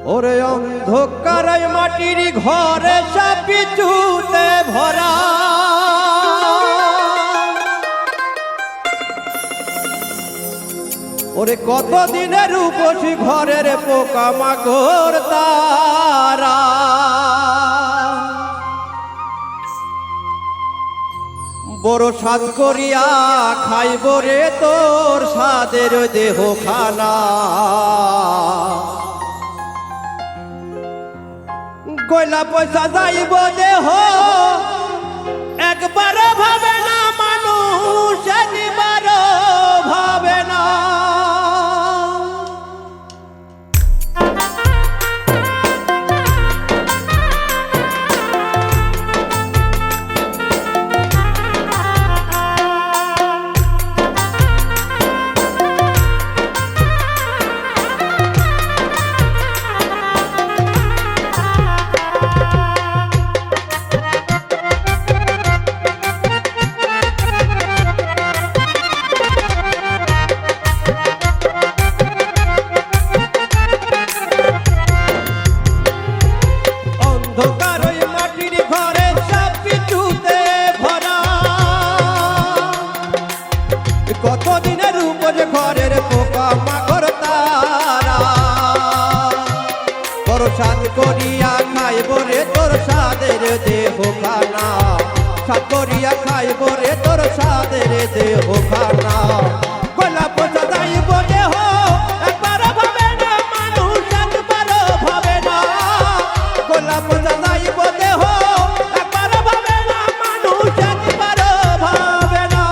ওরে অন্ধকার মাটির ঘরে সাপিচুতে ভরা ওরে কতদিনের উপসী ঘরের পোকা মাকড় তারা বড় স্বাদ করিয়া খাইব রে তোর স্বাদের দেহ খানা কইলা পয়সা যাইব দেহ একবার ভাবে না মানুষ একবার ভাবে না কতদিনের উপরে ঘরের পোকা মাকড় তারা বড় স্বাদ করিয়া খাইব রে তোর স্বাদের দেহ খানা স্বাদ করিয়া খাইব রে তোর স্বাদের দেহ খানা কলা পচা যাইব দেহ একবার ভাবে না মানুষ একবার ভাবে না কলা পচা যাইব দেহ একবার ভাবে না মানুষ একবার ভাবে না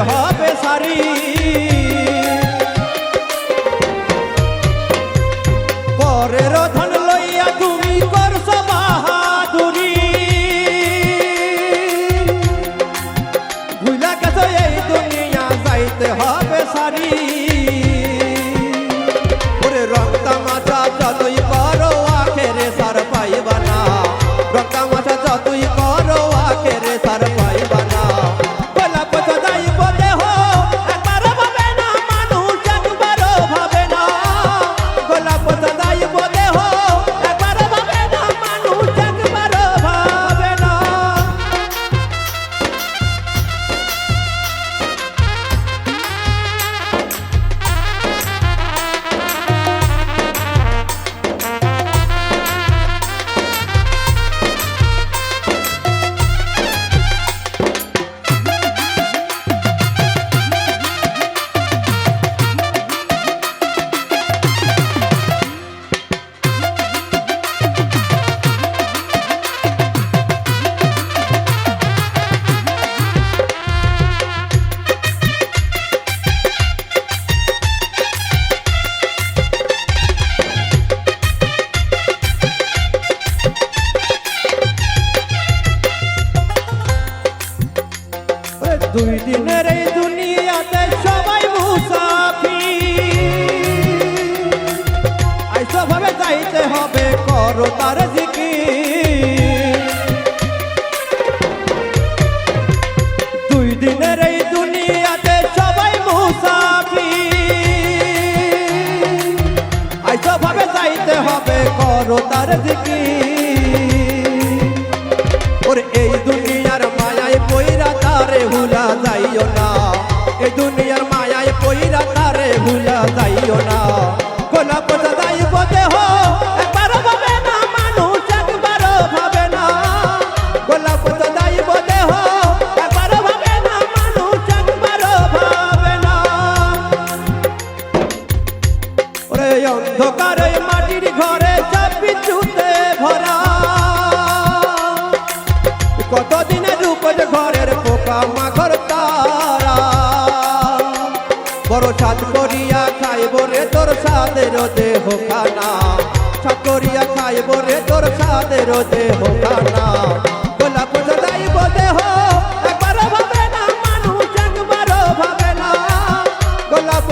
হবে সারি পরের ধন লইয়া তুমি করছো বাহাদুরি ভুলা গেছো এই দুনিয়া যাইতে হবে সারি ওরে রং তামাশা যতই করো আখেরে সার পাইবা না রং তামাশা যতই করো আখেরে সার পাইবা না দুই দিনের এই দুনিয়াতে সবাই মুসাফির আইসা ভাবে যাইতে হবে করো তার জিকির দুই দিনের এই দুনিয়াতে সবাই মুসাফির আইসা ভাবে যাইতে হবে করো তার জিকির ওর এই দুনিয়ার মায়ায় পয়রা তারে ভুলা যাইও না এই দুনিয়ার মায়ায় পয়রা তারে ভুলা যাইও না গোলাপ যাইব দেহ একবার ভাবে না মানুষ একবার বড় সাত করিয়া খাইব রে তোর সাদের দেহ খানা সাত করিয়া খাইব রে তোর সাদের দেহ খানা গোলাপ যাইব দেহ একবারও ভাবে না মানুষ একবারও ভাবে না গোলাপ